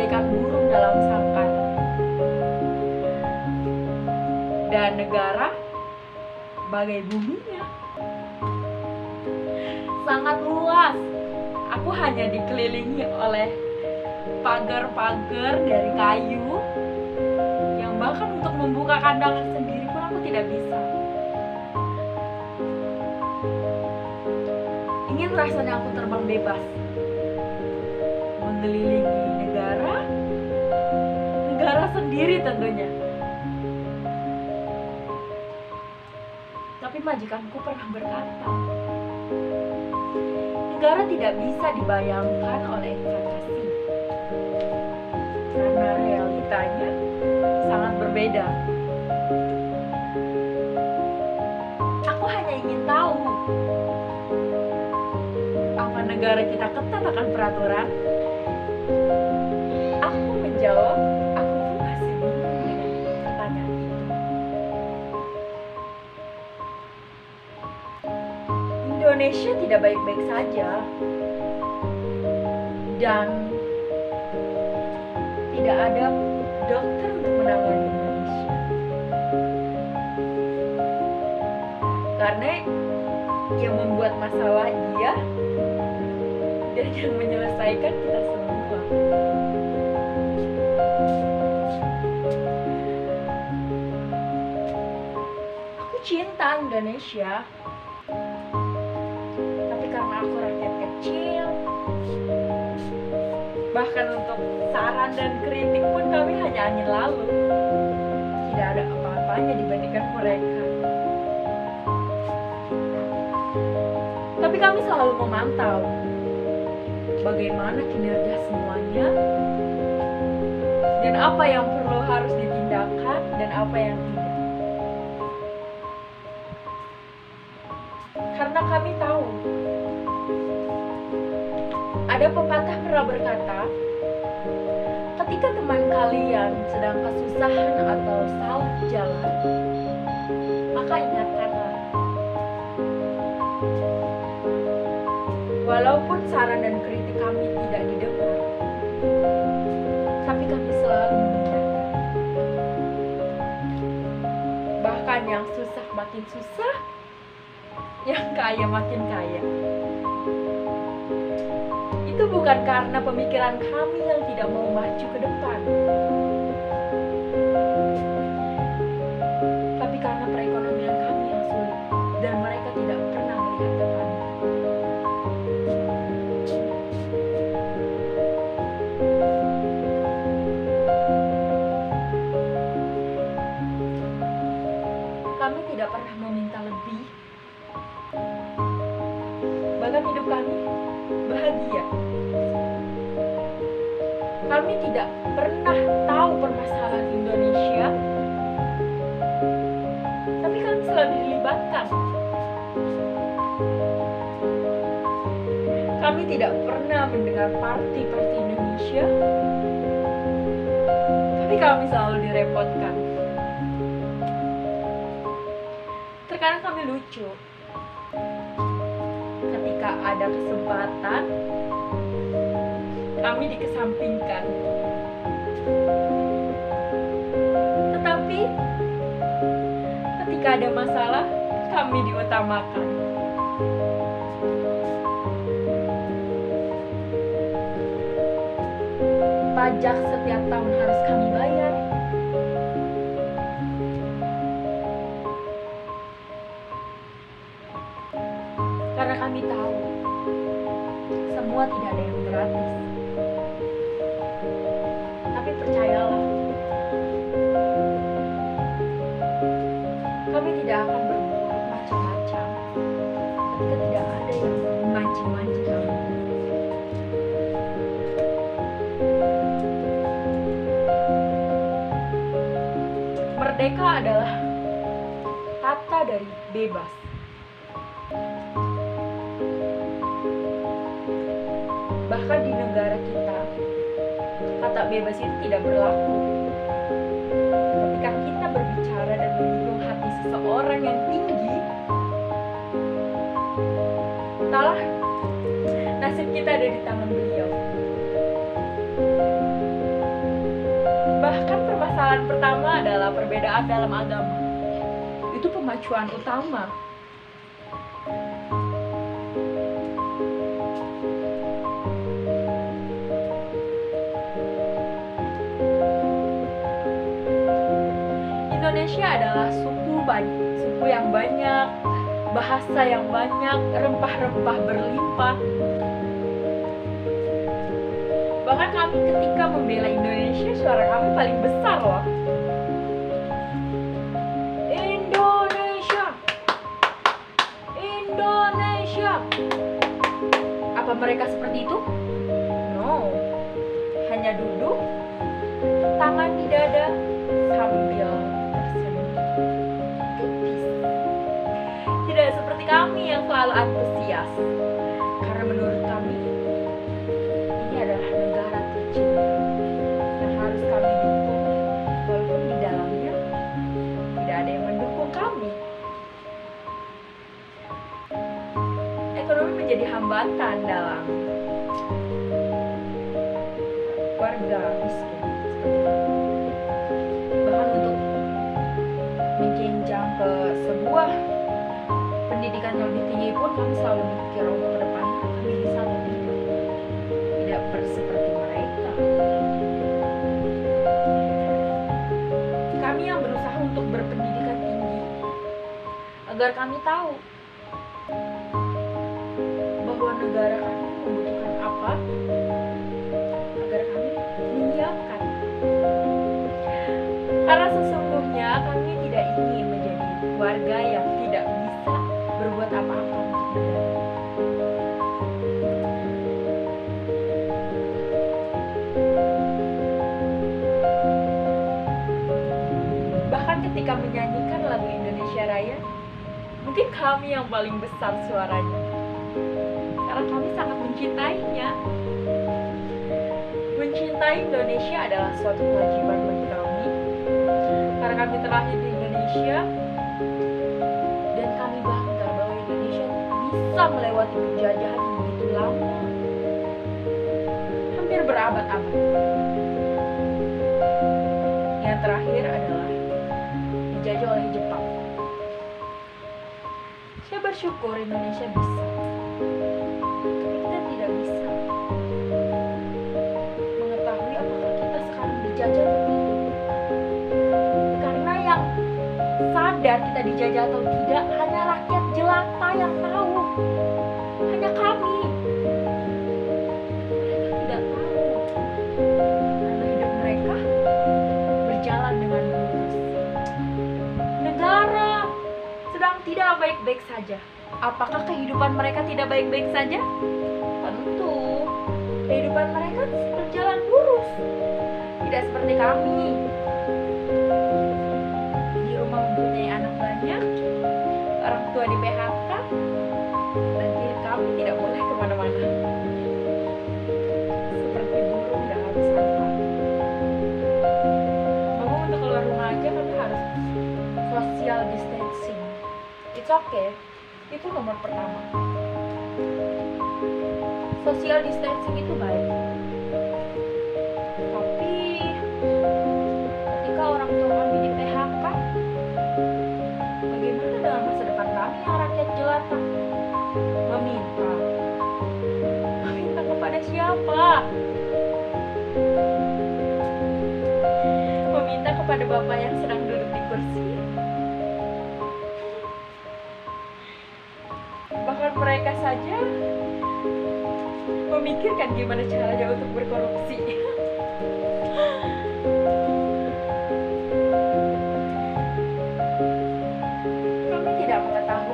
bagaikan burung dalam sangkar. Dan negara bagai buminya, sangat luas. Aku hanya dikelilingi oleh pagar-pagar dari kayu yang bahkan untuk membuka kandang sendiri pun aku tidak bisa. Ingin rasanya aku terbang bebas, mengelilingi negara sendiri tentunya. Tapi majikanku pernah berkata, negara tidak bisa dibayangkan oleh fantasi, karena realitanya sangat berbeda. Aku hanya ingin tahu, apa negara kita ketat akan peraturan? Aku menjawab, aku pun masih bingung dengan pertanyaan itu. Indonesia tidak baik-baik saja, dan tidak ada dokter untuk menangani Indonesia, karena yang membuat masalah dia dan yang menyelesaikan kita semua. Aku cinta Indonesia, tapi karena aku rakyat kecil, bahkan untuk saran dan kritik pun kami hanya angin lalu. Tidak ada apa-apanya dibandingkan mereka. Tapi kami selalu memantau bagaimana kinerja semuanya, dan apa yang perlu harus ditindakkan dan apa yang tidak. Karena kami tahu, ada pepatah pernah berkata, ketika teman kalian sedang kesusahan atau salah jalan, maka ingatkanlah. Walaupun saran dan kritik kami tidak didengar, tapi kami selalu mengingatkan. Bahkan yang susah makin susah, yang kaya makin kaya. Itu bukan karena pemikiran kami yang tidak mau maju ke depan, tapi karena perekonomian kami yang sulit dan mereka tidak pernah melihat depan. Kami tidak pernah meminta lebih, bahkan hidup kami bahagia. Kami tidak pernah tahu permasalahan Indonesia, tapi kami selalu dilibatkan. Kami tidak pernah mendengar parti-parti Indonesia, tapi kami selalu direpotkan. Terkadang kami lucu ketika ada kesempatan, kami dikesampingkan. Tetapi ketika ada masalah, kami diutamakan. Pajak setiap tahun harus kami bayar. Karena kami tahu, semua tidak ada yang gratis. Tapi percayalah, kami tidak akan berbuat macam-macam ketika tidak ada yang memanci-manci kami. Merdeka adalah kata dari bebas. Bahkan di negara kita, kata bebas itu tidak berlaku. Ketika kita berbicara dan menyinggung hati seseorang yang tinggi, entahlah, nasib kita ada di tangan beliau. Permasalahan pertama adalah perbedaan dalam agama. Itu pemacuan utama. Indonesia adalah suku yang banyak, bahasa yang banyak, rempah-rempah berlimpah. Bahkan kami ketika membela Indonesia, suara kami paling besar loh. Indonesia, Indonesia. Apa mereka seperti itu? No, hanya duduk, tangan di dada, sambil tersenyum. Tidak seperti kami yang selalu antusias, karena menurut kami ini adalah negara tercinta yang harus kami dukung, walaupun di dalamnya tidak ada yang mendukung kami. Ekonomi menjadi hambatan dalam warga miskin. Bahkan untuk menjenjang ke sebuah pendidikan yang lebih tinggi pun kami selalu mikir ke depan kami bisa atau tidak seperti mereka. Kami yang berusaha untuk berpendidikan tinggi agar kami tahu bahwa negara kami membutuhkan apa, agar kami menyiapkan. Karena sesungguhnya kami tidak ingin menjadi warga yang tidak bisa berbuat apa-apa untuk negara. Bahkan ketika menyanyikan lagu Indonesia Raya, mungkin kami yang paling besar suaranya, karena kami sangat mencintainya. Mencintai Indonesia adalah suatu kewajiban bagi kami, karena kami terlahir di Indonesia dan kami bangga bahwa Indonesia bisa melewati penjajahan yang begitu lama, hampir berabad-abad. Yang terakhir adalah dijajah oleh Jepang. Saya bersyukur Indonesia bisa, tapi kita tidak bisa mengetahui apakah kita sekarang dijajah atau tidak. Karena yang sadar kita dijajah atau tidak hanya rakyat jelata yang tahu, hanya kami. Mereka tidak tahu, karena hidup mereka berjalan dengan lurus. Negara sedang tidak baik-baik saja. Apakah kehidupan mereka tidak baik-baik saja? Tentu, kehidupan mereka berjalan lurus. Tidak seperti kami. Di rumah mempunyai anak banyak, orang tua di PHK, dan kami tidak boleh kemana-mana. Seperti burung dalam sarang. Ngomong untuk keluar rumah aja kami harus social distancing. It's okay. Itu nomor pertama. Social distancing itu baik. Tapi ketika orang tua kami di PHK, bagaimana dengan masa depan kami yang rakyat jelata? Meminta kepada siapa? Meminta kepada bapak yang sedang duduk di kursi. Bahkan mereka saja memikirkan gimana caranya untuk berkorupsi.